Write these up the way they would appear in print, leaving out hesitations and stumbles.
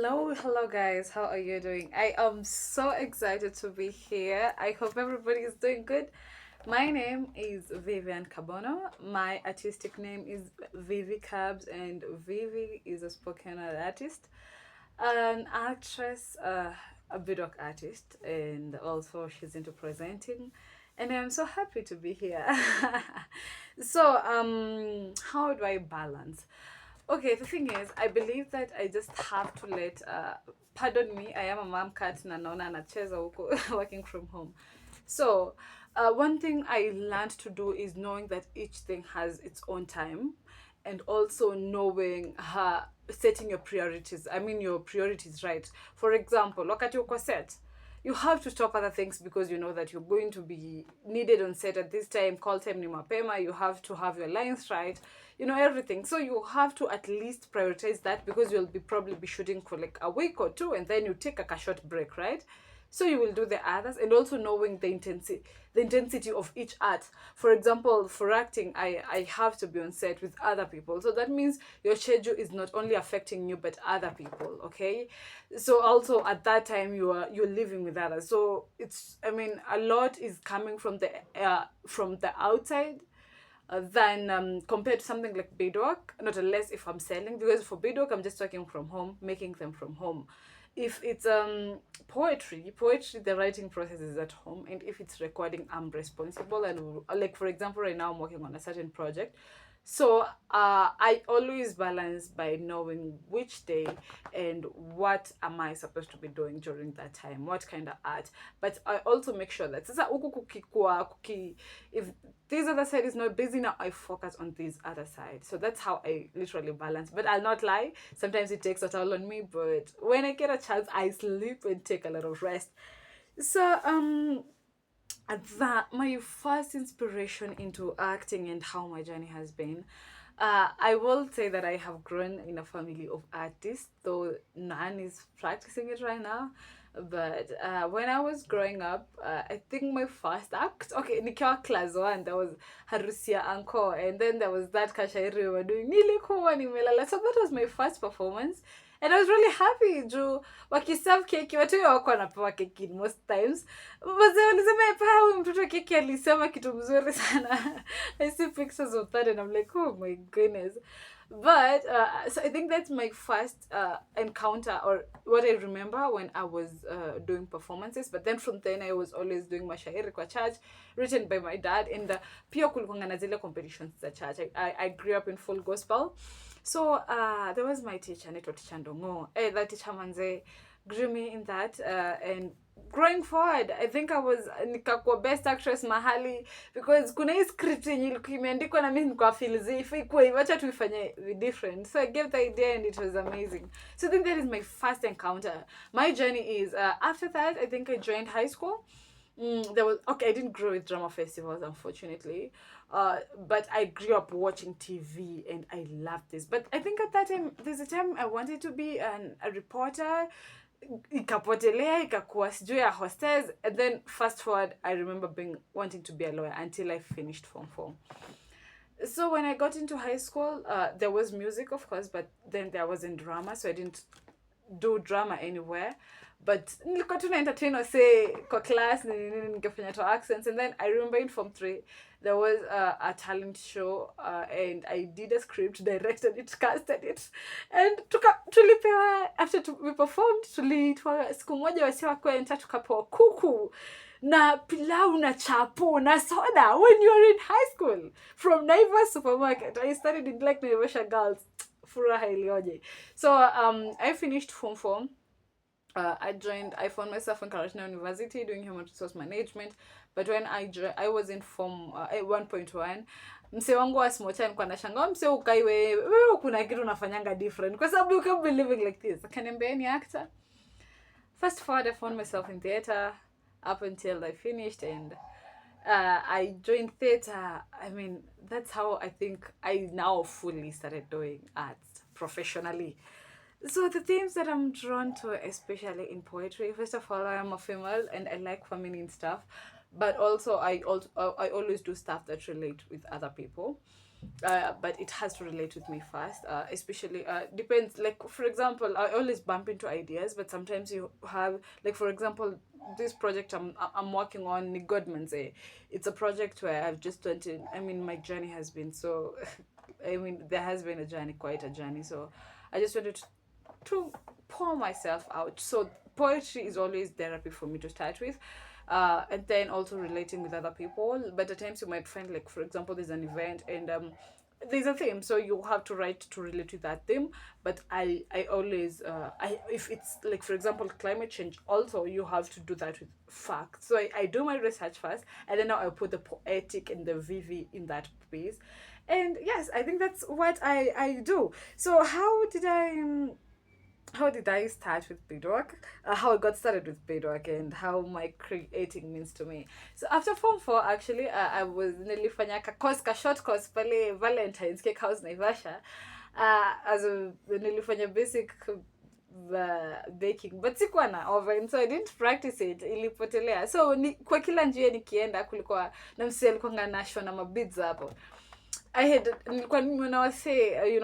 Hello guys, how are you doing? I am so excited to be here. I hope everybody is doing good. My name is Vivian Cabono. My artistic name is Vivy Cabs, and Vivy is a spoken word artist, an actress, a Bidoc artist, and also she's into presenting. And I'm so happy to be here. How do I balance? Okay, the thing is, I believe that I just have to let, pardon me, I am a mom cat na naona anacheza huko working from home. So, one thing I learned to do is knowing that each thing has its own time, and also knowing setting your priorities. I mean, your priorities, right? For example, look at your set. You have to stop other things because you know that you're going to be needed on set at this time. Call time ni mapema. You have to have your lines right. You know everything. So you have to at least prioritize that because you'll be probably be shooting for like a week or two, and then you take a short break, right? So you will do the others, and also knowing the intensity of each art. For example, for acting, I have to be on set with other people, so that means your schedule is not only affecting you but other people. Okay, so also at that time you're living with others, so it's, I mean, a lot is coming from the outside than compared to something like beadwork. Not unless if I'm selling, because for beadwork I'm just working from home, making them from home. If it's poetry, the writing process is at home, and if it's recording, I'm responsible. And like for example, right now I'm working on a certain project, so I always balance by knowing which day and what am I supposed to be doing during that time, what kind of art. But I also make sure that sasa huku if this other side is not busy now, I focus on this other side. So that's how I literally balance. But I'll not lie, sometimes it takes a toll on me, but when I get a chance, I sleep and take a lot of rest. So that my first inspiration into acting and how my journey has been, I will say that I have grown in a family of artists, though none is practicing it right now. But when I was growing up, I think my first act, okay, nikiwa class 1, there was harusi ya uncle, and then there was that kashairi we were doing, nilikuwa nimelala. So that was my first performance, and I was really happy juu wakiserve keki, watu hiyo wako wanapewa keki most times. Wazee walisema paa huyu mtoto keki alisema kitu mzuri sana. I see pictures of that and I'm like, oh my goodness. But so I think that's my first encounter, or what I remember when I was doing performances. But then from then I was always doing mashairi kwa church, written by my dad. And pia kulikuwanga na zile competitions za church. I grew up in full gospel. So there was my teacher, anaitwa teacher Ndongo. That teacher manze grew me in that, and growing forward, I think I was nikakuwa best actress mahali, because kuna hii script yenye ilikuwa imeandikwa na mimi nilikuwa feel zifu ikuwa hivyo, acha tuifanye different. So I gave the idea and it was amazing. So I think that is my first encounter. My journey is after that I think I joined high school. There was, okay, I didn't grow with drama festivals, unfortunately, but I grew up watching TV and I loved this. But I think at that time, there's a time I wanted to be a reporter, ikapotelea ikakuwa sijui ya hostess, and then fast forward, I remember wanting to be a lawyer until I finished form 4. So when I got into high school, there was music, of course, but then there wasn't drama, so I didn't do drama anywhere. But nilikuwa tu na entertain wase kwa class, nikafanya to accents. And then I remember in form 3 there was a talent show, and I did a script, directed it, casted it, and tulipewa, after we performed, tulitwa siku moja wase wakwenta, tukapewa kuku na pilau na chapo na soda when you were in high school from Naivas supermarket. I studied in like Naivasha Girls. Furaha ilioje. So I finished form 4. I found myself in Karatina University doing human resource management. But when I was in form 1.1, mse wangu wa small time kwa nashangaa, mse ukai wewe kuna kitu unafanyanga different, kwa sababu you can't be living like this. Akaniambia ni actor. Fast forward, I found myself in theater up until I finished, and I joined theater. I mean, that's how I think I now fully started doing arts professionally. So the themes that I'm drawn to, especially in poetry, first of all, I am a female and I like feminine stuff, but also I always do stuff that relate with other people. but it has to relate with me first. Especially depends. Like for example, I always bump into ideas, but sometimes you have, like for example, this project I'm working on. Godman's it's a project where I've just went in. I mean, my journey has been so. I mean, there has been a journey, quite a journey. So I just wanted to pour myself out. So poetry is always therapy for me to start with. And then also relating with other people. But at times you might find, like, for example, there's an event and there's a theme, so you have to write to relate to that theme. But I always, if it's like, for example, climate change, also you have to do that with facts. So I do my research first, and then now I put the poetic and the Vivy in that piece. And yes, I think that's what I do. So how did I start with beadwork? How I got started with beadwork and how my creating means to me. So after Form 4, actually, I was nilifanya ka short course pale Valentine's Cake House Naivasha. As a nilifanya basic baking, but sikuwa na oven, so I didn't practice it, ilipotelea. So kwa kila njia nikienda kulikuwa na msee alikuwa anashona mabeads hapo. I had nilikuwa nimeona wasee,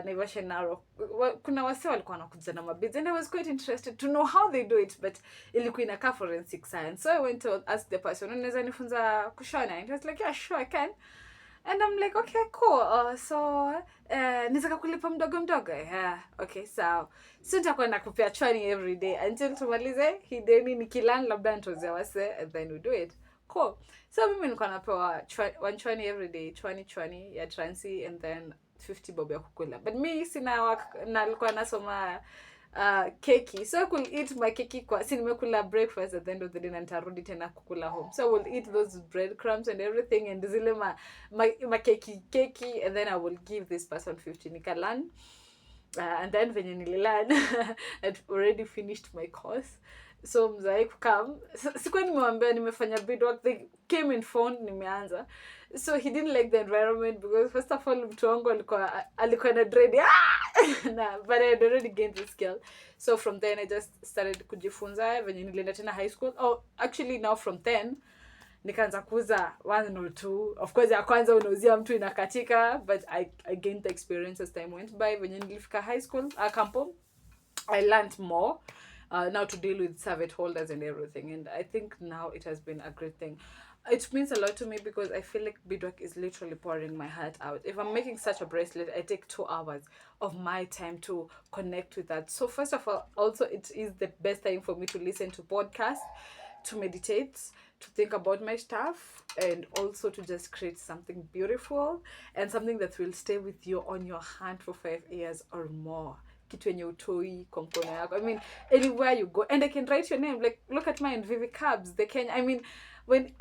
Naivasha Narok, kuna wasee walikuwa wanakuja na mabids, and I was quite interested to know how they do it, but ilikuwa inakaa forensic science. So I went to ask the person, unaweza nifunza kushona? And he was like, yeah, sure, I can. And I'm like, okay, cool. Nitaka kulipa mdogo mdogo. Yeah, okay, so nitakuwa nakupea chwani every day until tumalize hideni, nikilan labda nitozea wase, and then we do it. Cool. So mimi nilikuwa napewa one chwani every day, chwani ya transi, and then 50 bob ya kukula. But me sina nalikuwa nasoma keki, so I could eat my keki kwa si nimekula breakfast at the end of the day na nitarudi tena kukula home. So I will eat those breadcrumbs and everything, and zile ma keki, and then I will give this person 50 nikalan. And then venye nililan, I'd already finished my course. So mzae kukam, sikuwa nimewambia nimefanya beadwork, they came and found nimeanza. So he didn't like the environment because first of all mtu wangu alikuwa na dread. But I had already gained the skill. So from then I just started kujifunza venye nilienda tena high school. Oh, actually now from 10 nikaanza kuuza 1 or 2. Of course ya kwanza unauzia mtu inakatika, but I gained the experience as time went by. Venye nilifika high school, campo, I learned more. Now to deal with servant holders and everything, and I think now it has been a great thing. It means a lot to me because I feel like beadwork is literally pouring my heart out. If I'm making such a bracelet, I take 2 hours of my time to connect with that. So first of all, also it is the best time for me to listen to podcasts, to meditate, to think about my stuff, and also to just create something beautiful and something that will stay with you on your hand for 5 years or more. Kitu yenye utoi kwa mkono yako. I mean, anywhere you go, and I can write your name. Like, look at mine, Vivy Cabs, the Kenya. I mean, when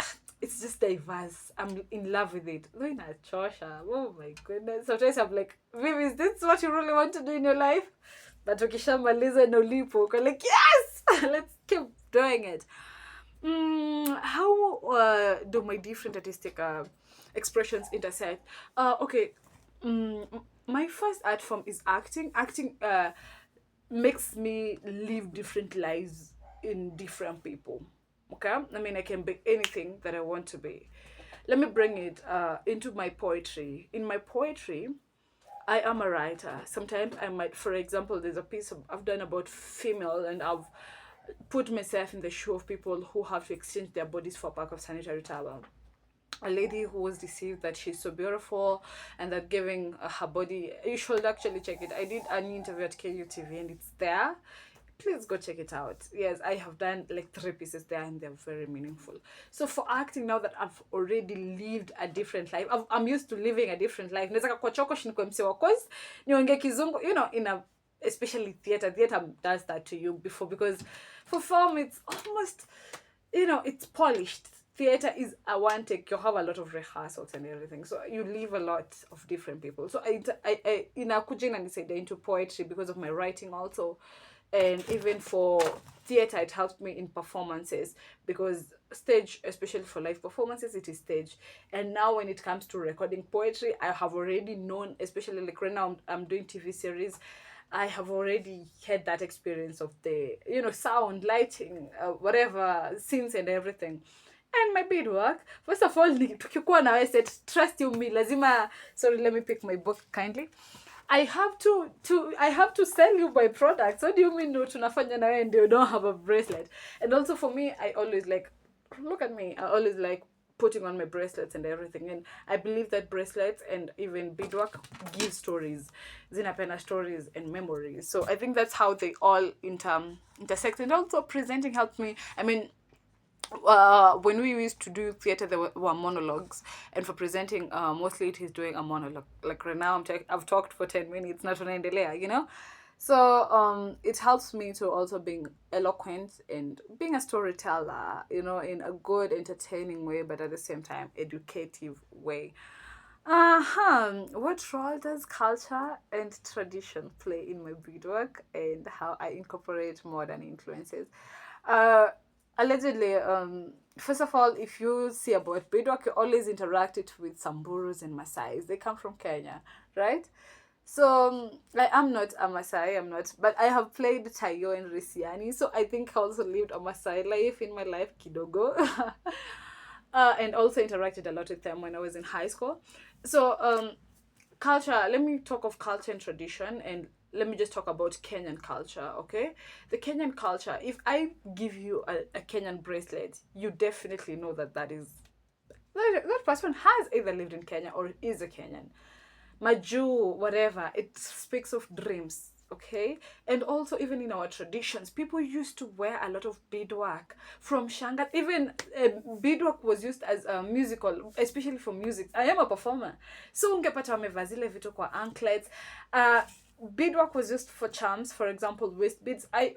it's just diverse, I'm in love with it. Though in a chosha, oh my goodness. Sometimes I'm like, Vivy, is this what you really want to do in your life? But ukishamaliza na ulipo, uko like, yes, let's keep doing it. How do my different artistic expressions intersect? Okay. My first art form is acting. Acting makes me live different lives in different people. Okay? I mean, I can be anything that I want to be. Let me bring it into my poetry. In my poetry, I am a writer. Sometimes I might, for example, there's a piece I've done about female, and I've put myself in the shoe of people who have to exchange their bodies for a pack of sanitary towel. A lady who was deceived that she's so beautiful and that giving her body, you should actually check it. I did an interview at KUTV and it's there. Please go check it out. Yes, I have done like 3 pieces there and they're very meaningful. So for acting, now that I've already lived a different life, I'm used to living a different life. Naweza kuchoka shiniko msewa cause niongee kizungu, in a, especially theater does that to you before, because for film it's almost, it's polished. Theater is a one take. You have a lot of rehearsals and everything, so you leave a lot of different people. So I inakuja inanisaidia into poetry because of my writing also, and even for theater it helped me in performances, because stage, especially for live performances, it is stage. And now when it comes to recording poetry, I have already known, especially like right now I'm doing TV series, I have already had that experience of the sound, lighting, whatever, scenes and everything. And my beadwork, first of all, tukikuwa na I said, trust you me, lazima, sorry, let me pick my book kindly. I have to sell you my products. What do you mean no tunafanya na wewe and you don't have a bracelet? And also for me, I always like, look at me, I always like putting on my bracelets and everything, and I believe that bracelets and even beadwork give stories, zinapenda stories and memories. So I think that's how they all intersect. And also presenting helped me, I mean, when we used to do theater, there were monologues, and for presenting, mostly it is doing a monologue. Like right now, I've talked for 10 minutes, not tunaendelea, you know. So it helps me to also being eloquent and being a storyteller, you know, in a good, entertaining way, but at the same time, educative way. What role does culture and tradition play in my beadwork and how I incorporate modern influences? Uh, Allegedly, first of all, if you see about beadwork, you always interact it with Samburus and Masais. They come from Kenya, right? So I am not a Masai, I'm not, but I have played Tayo and Risiani, so I think I also lived a Masai life in my life, kidogo. And also interacted a lot with them when I was in high school. So culture, let me talk of culture and tradition, and let me just talk about Kenyan culture, okay? The Kenyan culture, if I give you a Kenyan bracelet, you definitely know that that person has either lived in Kenya or is a Kenyan. Maju, whatever, it speaks of dreams, okay? And also, even in our traditions, people used to wear a lot of beadwork from Shanga. Even beadwork was used as a musical, especially for music. I am a performer, so ungepata wamevaa zile vitu kwa anklets. Beadwork was used for charms, for example, waist beads. I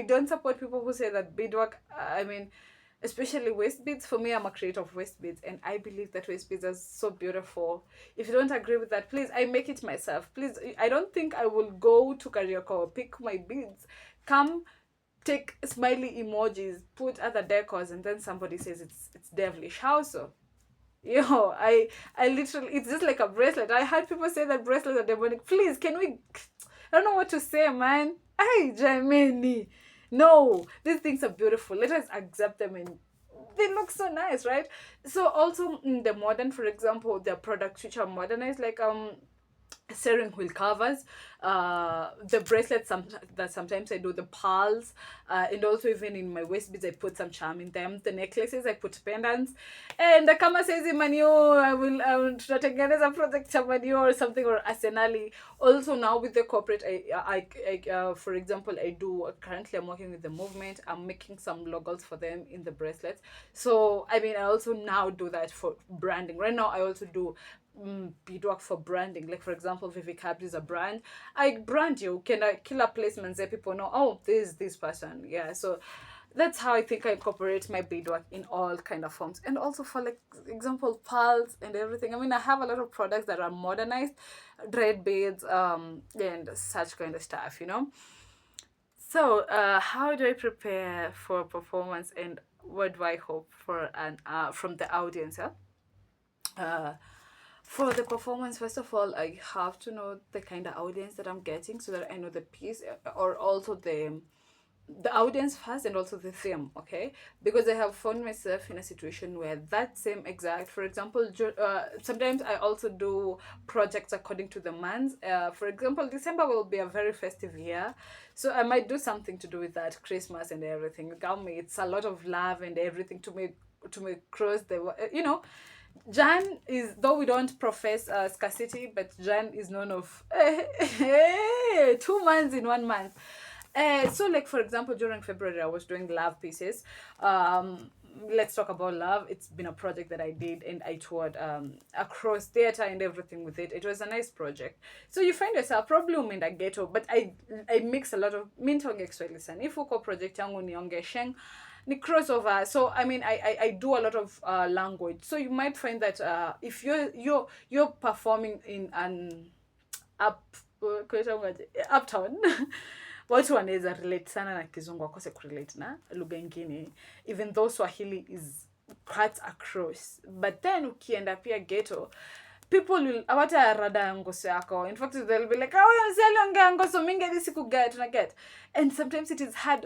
don't support people who say that beadwork, I mean, especially waist beads. For me, I'm a creator of waist beads, and I believe that waist beads are so beautiful. If you don't agree with that, please, I make it myself. Please, I don't think I will go to karaoke or pick my beads. Come, take smiley emojis, put other decors, and then somebody says it's devilish. How so? Yo, I literally, it's just like a bracelet. I had people say that bracelets are demonic. Please, can we? I don't know what to say, man. Hey, Jamini. No, these things are beautiful. Let us accept them, and they look so nice, right? So also in the modern, for example, there are products which are modernized, like steering wheel covers, the bracelets that sometimes I do, the pearls, and also even in my waist beads I put some charm in them. The necklaces I put pendants, and the kama says manio, I will tunatengeneza project cha manio or something, or arsenali. Also now with the corporate, for example, I do currently I'm working with the movement. I'm making some logos for them in the bracelets. So I mean, I also now do that for branding. Right now I also do beadwork for branding. Like for example, Vivy is a brand. I brand you. Can I killer placements that people know? Oh, this person. Yeah. So that's how I think I incorporate my beadwork in all kind of forms. And also for like example, pearls and everything. I mean, I have a lot of products that are modernized, dread beads, and such kind of stuff. You know. So, how do I prepare for a performance, and what do I hope for an from the audience? Yeah? Uh, for the performance, first of all, I have to know the kind of audience that I'm getting so that I know the piece, or also the audience first and also the theme, okay? Because I have found myself in a situation where that same exact, for example, sometimes I also do projects according to the months. For example, December will be a very festive year, so I might do something to do with that, Christmas and everything. Got me, it's a lot of love and everything to make cross the. Jan is, though we don't profess scarcity, but Jan is known of 2 months in 1 month. So, like for example, during February, I was doing love pieces. Let's talk about love. It's been a project that I did, and I toured across theater and everything with it. It was a nice project. So you find yourself probably in a ghetto, but I mix a lot of mintonge Kiswahili sana. If uko project yangu nionge sheng ni crossover. So I mean, I do a lot of language. So you might find that if you're performing in an up uptown watu wanaweza relate sana na kizungu wakose kurelate na lugha ingine, even though Swahili is cut across. But then ukienda pia ghetto, people will awata rada ngoso yako. In fact, they'll be like, oh, yeah, ngoso mingi this ku get. And sometimes it is hard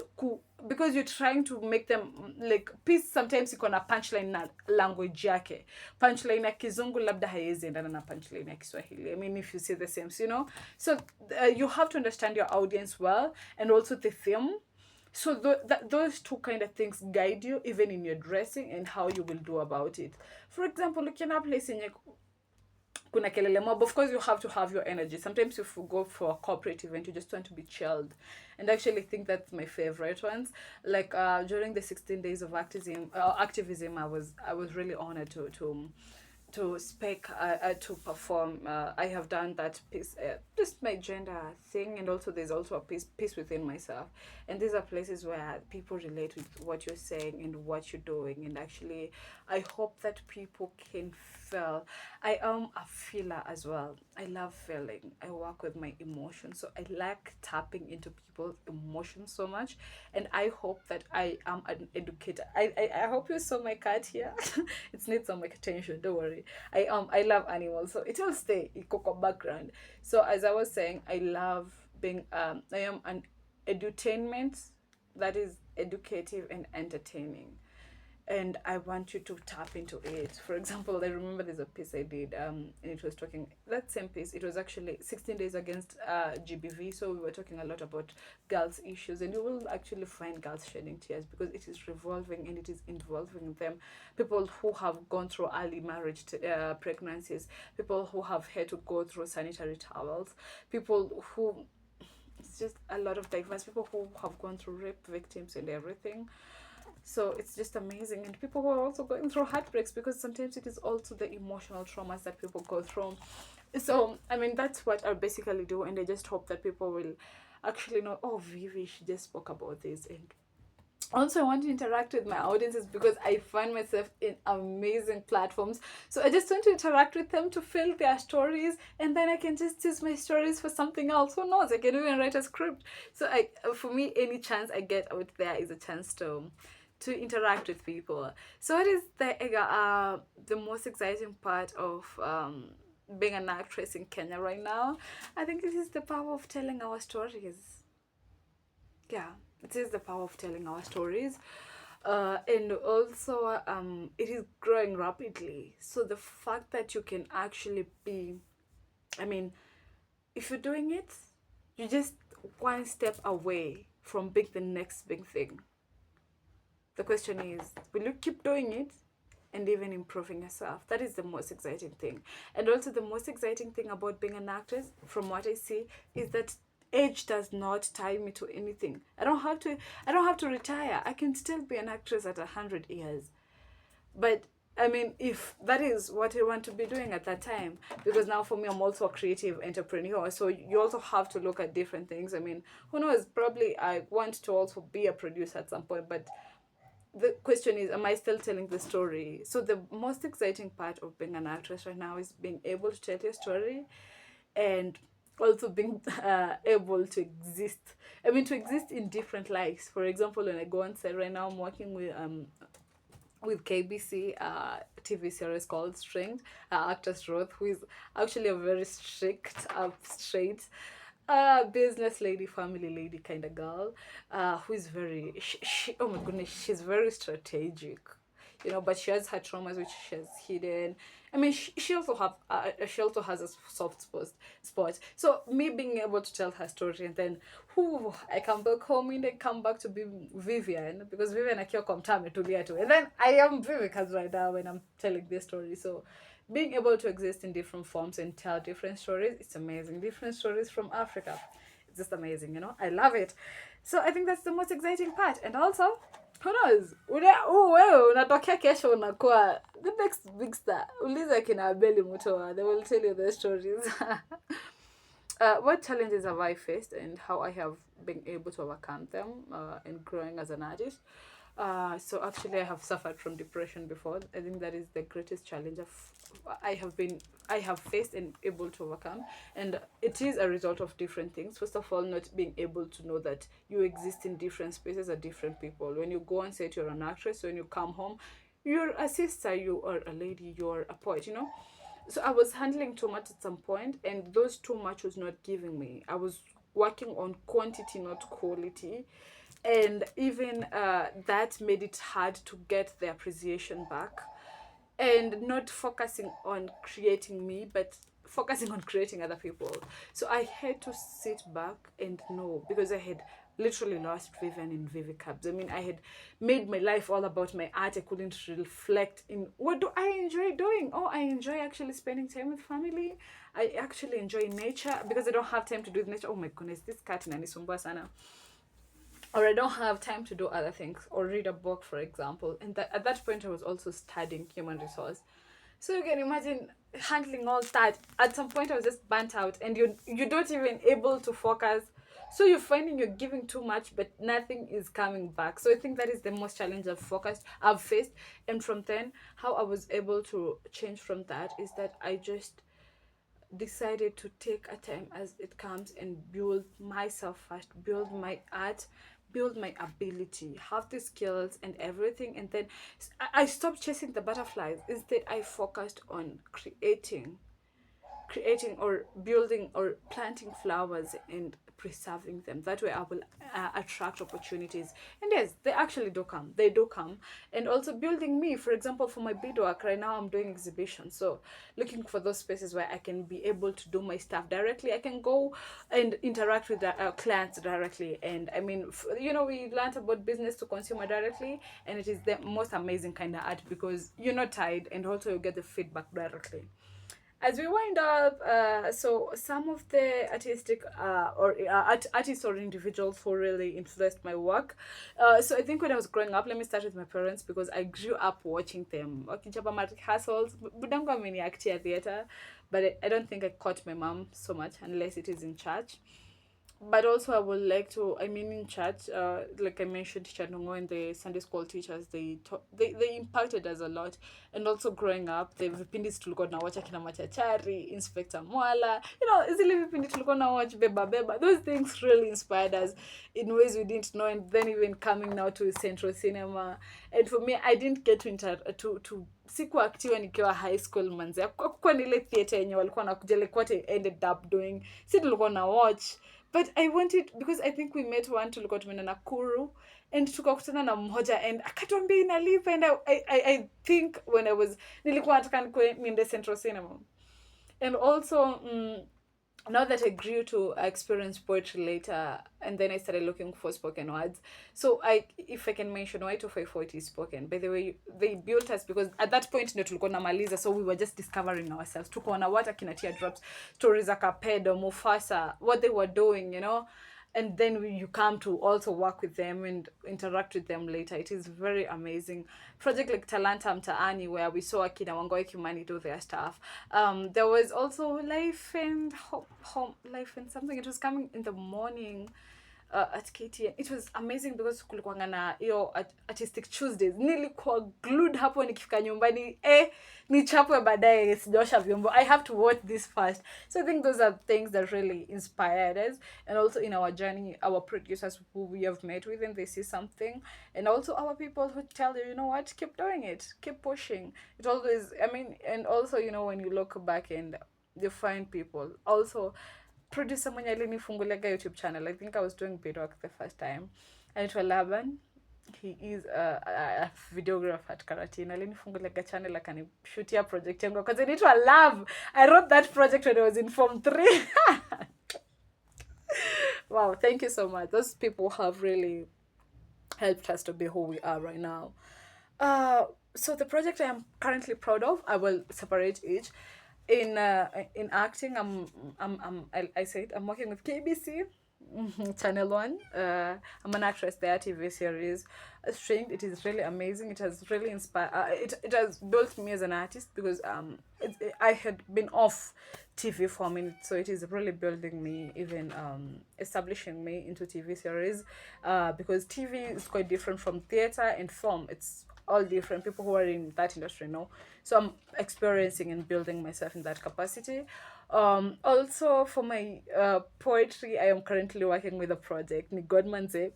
because you're trying to make them like peace. Sometimes you na punchline na language yake. Punchline ya kizungu labda haiwezi endana na punchline ya Kiswahili. I mean, if you see the same, you know. So you have to understand your audience well, and also the theme. So those two kind of things guide you even in your dressing and how you will do about it. For example, looking at place in kuna kelele mob, of course you have to have your energy. Sometimes if you go for a corporate event, you just want to be chilled, and I actually think that's my favorite ones. Like during the 16 days of activism, I was really honored to speak, to perform. I have done that piece, just my gender thing, and also there's also a piece within myself. And these are places where people relate with what you're saying and what you're doing. And actually, I hope that people can feel. I am a feeler as well. I love feeling. I work with my emotions, so I like tapping into people's emotions so much. And I hope that I am an educator. I hope you saw my cat here. It needs some attention. Don't worry. I love animals, so it will stay ikoko background. So as I was saying, I love being I am an edutainment, that is educative and entertaining, and I want you to tap into it. For example, I remember there's a piece I did, and it was talking, that same piece, it was actually 16 days against GBV. So we were talking a lot about girls' issues, and you will actually find girls shedding tears because it is revolving and it is involving them. People who have gone through early marriage, pregnancies, people who have had to go through sanitary towels, people who, it's just a lot of diverse people who have gone through rape victims and everything. So it's just amazing. And people who are also going through heartbreaks, because sometimes it is also the emotional traumas that people go through. So I mean, that's what I basically do, and I just hope that people will actually know, oh, Vivi, she just spoke about this. And also I want to interact with my audiences because I find myself in amazing platforms. So I just want to interact with them to fill their stories, and then I can just use my stories for something else. Who knows, I can even write a script. So I, for me, any chance I get out there is a chance to interact with people. So what is the most exciting part of being an actress in Kenya right now? I think this is the power of telling our stories. Yeah, it is the power of telling our stories. And also, it is growing rapidly. So the fact that you can actually be, I mean, if you're doing it, you're just one step away from being the next big thing. The question is, will you keep doing it and even improving yourself? That is the most exciting thing. And also, the most exciting thing about being an actress, from what I see, is that age does not tie me to anything. I don't have to retire. I can still be an actress at 100 years. But I mean, if that is what I want to be doing at that time, because now for me, I'm also a creative entrepreneur. So you also have to look at different things. I mean, who knows? Probably I want to also be a producer at some point, but the question is, am I still telling the story? So the most exciting part of being an actress right now is being able to tell your story, and also being able to exist. I mean, to exist in different lives. For example, when I go on set right now, I'm working with KBC TV series called Strength, actress Ruth, who is actually a very strict, straight, business lady, family lady kind of girl, who is very, oh my goodness, she's very strategic, you know, but she has her traumas which she has hidden. I mean, she also has a soft spot. So me being able to tell her story, and then who I come back home and I come back to be Vivian, because Vivian akiwa kwa mtaa ametulia tu, and then I am Vivian right now when I'm telling this story. So being able to exist in different forms and tell different stories, it's amazing. Different stories from Africa, it's just amazing, you know. I love it. So I think that's the most exciting part. And also, who knows, wewe unatokea kesho unakuwa the next big star. Uliza kina Abeli Mutoa, they will tell you their stories. What challenges have I faced and how I have been able to overcome them in growing as an artist? So actually, I have suffered from depression before. I think that is the greatest challenge I have faced and able to overcome, and it is a result of different things. First of all, not being able to know that you exist in different spaces at different people. When you go and say you're an actress, when you come home, you're a sister, you are a lady, you're a poet, you know. So I was handling too much at some point, and those too much was not giving me. I was working on quantity, not quality, and even that made it hard to get the appreciation back, and not focusing on creating me, but focusing on creating other people. So I had to sit back and know, because I had literally lost Vivian in Vivy Cubs. I mean, I had made my life all about my art. I couldn't reflect in what do I enjoy doing. Oh, I enjoy actually spending time with family. I actually enjoy nature because I don't have time to do nature. Oh my goodness, this cat inanisumbua sana, or I don't have time to do other things or read a book, for example. And that, at that point, I was also studying human resource. So you can imagine handling all that. At some point, I was just burnt out, and you don't even able to focus. So you're finding you're giving too much, but nothing is coming back. So I think that is the most challenge I've faced. And from then, how I was able to change from that is that I just decided to take a time as it comes and build myself first, build my art, build my ability, have the skills and everything. And then I stopped chasing the butterflies. Instead, I focused on creating or building or planting flowers and preserving them. That way I will attract opportunities. And yes, they actually do come, they do come. And also building me, for example, for my beadwork right now, I'm doing exhibitions, so looking for those spaces where I can be able to do my stuff directly. I can go and interact with the clients directly. And I mean, we learned about business to consumer directly, and it is the most amazing kind of art because you're not tied, and also you get the feedback directly. As we wind up, so some of the artistic artists or individuals who really influenced my work. So I think when I was growing up, let me start with my parents because I grew up watching them. Wakichapa my rehearsals, budangu ameniactia theater, but I don't think I caught my mom so much unless it is in church. But also I would like to, I mean, in church, like I mentioned, teacher Nongo and the Sunday school teachers, they impacted us a lot. And also growing up, the vipindi tulikuwa tunawacha kina machachari, Inspector Mwala, zile vipindi tulikuwa watch beba beba, those things really inspired us in ways we didn't know. And then even coming now to Central Cinema, and for me, I didn't get to sikuaktiwa nikiwa high school manzi, kwa nile theater yenye walikuwa nakuja, like what I ended up doing, si tulikuwa na watch. But I wanted, because I think we met one, tulikuwa tumeenda Nakuru, and tukakutana na mmoja, and akatuambia inalipa. And I think when nilikuwa nataka niende Central Cinema. And also, now that I grew to experience poetry later, and then I started looking for spoken words. So if I can mention, why 254 is spoken. By the way, they built us because at that point ndio tulikuwa na maliza, so we were just discovering ourselves. Tuko na what akina Teardrops, stories za Kapedo, Mufasa, what they were doing. And then you come to also work with them and interact with them later. It is very amazing. Project like Talanta Mtaani, where we saw Akina Wangoi Kimani do their stuff. There was also Life and Home, Life and something. It was coming in the morning at KTN. It was amazing because kulikuwa na hiyo artistic Tuesdays. Nilikuwa glued hapo nikifika nyumbani. Nichapwe baadaye sijaosha vyombo. I have to watch this first. So I think those are things that really inspired us. And also in our journey, our producers who we have met with, and they see something. And also our people who tell you, you know what, keep doing it. Keep pushing. It always, and also, when you look back and you find people. Also, producer mwenye alinifungulia YouTube channel. I think I was doing beadwork the first time. Anaitwa Laban. He is a videographer at Karatina. Alinifungulia channel akanishutia project yangu because inaitwa Love. I wrote that project when I was in Form 3. Wow, thank you so much. Those people have really helped us to be who we are right now. So the project I am currently proud of, I will separate each. In acting, I said I'm working with KBC, Channel 1. I'm an actress there, TV series. Strained, it is really amazing. It has really inspired. It has built me as an artist because I had been off TV for a minute, so it is really building me, even establishing me into TV series. Because TV is quite different from theater and film. It's all different people who are in that industry know. So I'm experiencing and building myself in that capacity. Also for my poetry, I am currently working with a project ni Godmanze.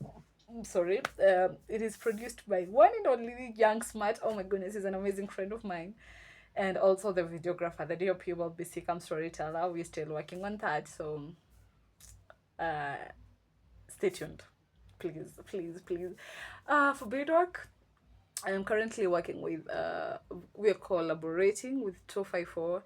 Sorry, it is produced by one and only Young Smart. Oh my goodness, he's an amazing friend of mine. and also the videographer, the DOP will be Sikam storyteller. We're still working on that, so uh, stay tuned, please, please, please. For beadwork, I am currently working with, we are collaborating with 254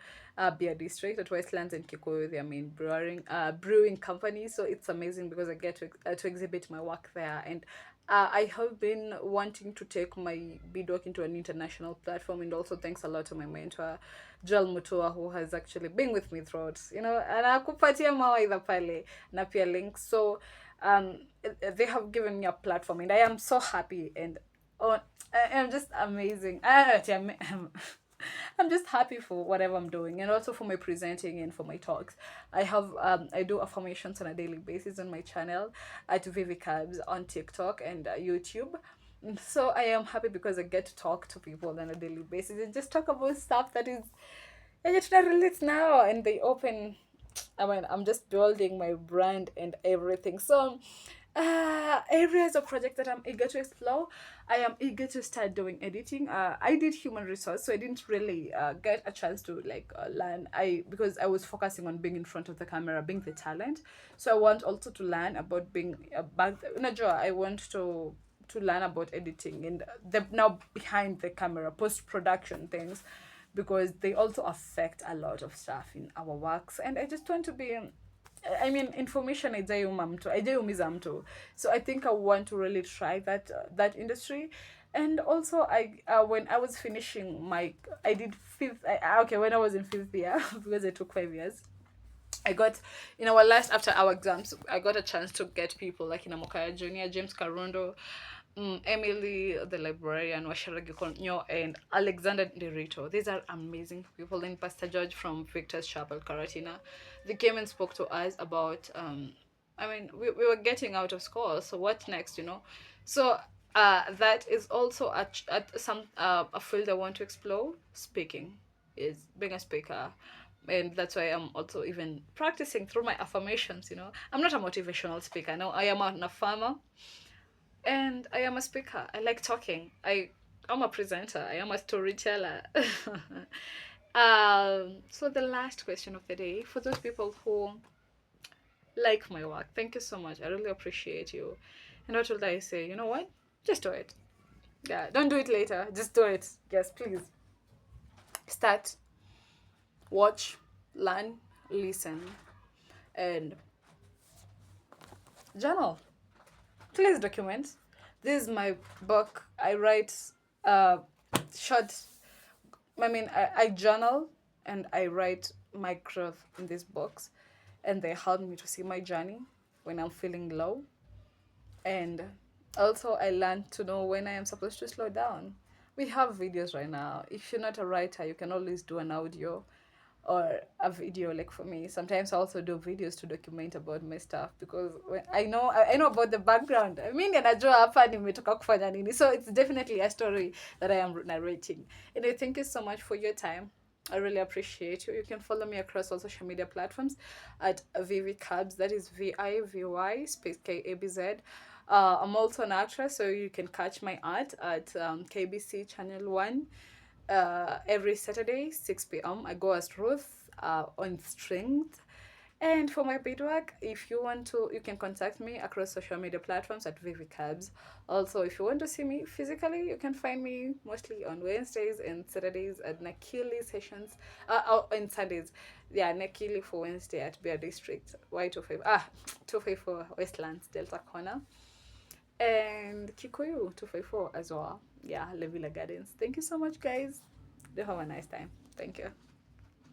Beer District at Westlands and Kikuyu, their main brewing company. So it's amazing because I get to exhibit my work there. And I have been wanting to take my beadwork into an international platform. And also thanks a lot to my mentor, Joel Mutua, who has actually been with me throughout, and akupatia mawaidha pale na pia links. So they have given me a platform and I am so happy and oh, I'm just amazing. I'm just happy for whatever I'm doing and also for my presenting and for my talks. I do affirmations on a daily basis on my channel at Vivy on TikTok and YouTube. So I am happy because I get to talk to people on a daily basis and just talk about stuff that is I get to relate now and they open. I mean, I'm just building my brand and everything. So, areas of project that I'm eager to explore. I am eager to start doing editing. I did human resource, so I didn't really get a chance to learn. Because I was focusing on being in front of the camera, being the talent. So I want also to learn about being back. I want to learn about editing and the now behind the camera post production things because they also affect a lot of stuff in our works and I just want to be I mean information haijaiumiza mtu so I think I want to really try that industry and also when I was finishing my I did fifth okay when I was in fifth year because I took 5 years I got in our last after our exams, I got a chance to get people like in Amokaya Junior, James Karundo, Emily, the librarian, Washaragi Konyo, and Alexander Derito. These are amazing people. And Pastor George from Victor's Chapel, Karatina. They came and spoke to us about, I mean, we were getting out of school, so what next, So that is also at some a field I want to explore. Speaking is being a speaker and that's why I'm also even practicing through my affirmations. I'm not a motivational speaker. No, I am a farmer and I am a speaker. I like talking. I'm a presenter. I am a storyteller. So the last question of the day for those people who like my work, thank you so much. I really appreciate you. And what would I say? You know what? Just do it. Yeah, don't do it later. Just do it. Yes, please. Start, watch, learn, listen, and journal. Please document. This is my book. I write uh, short. I journal and I write my growth in these books, and they help me to see my journey when I'm feeling low. And also, I learned to know when I am supposed to slow down. We have videos right now. If you're not a writer, you can always do an audio or a video. Like for me sometimes I also do videos to document about my stuff because when I know about the background najua hapa nimetoka kufanya nini so it's definitely a story that I am narrating and I thank you so much for your time. I really appreciate you. You can follow me across all social media platforms at Vivy Cabs. That is Vivy space KABZ. I'm also an actress, so you can catch my art at KBC Channel 1 every Saturday, 6 p.m. I go as Ruth on strength. And for my beadwork, if you want to, you can contact me across social media platforms at Vivy Cabs. Also, if you want to see me physically, you can find me mostly on Wednesdays and Saturdays at Nakili sessions. On Sundays, yeah, Nakili for Wednesday at Bear District, Y25, 254 Westlands, Delta Corner. And Kikuyu 254 as well. Yeah, Levila Gardens. Thank you so much, guys. Do have a nice time. Thank you.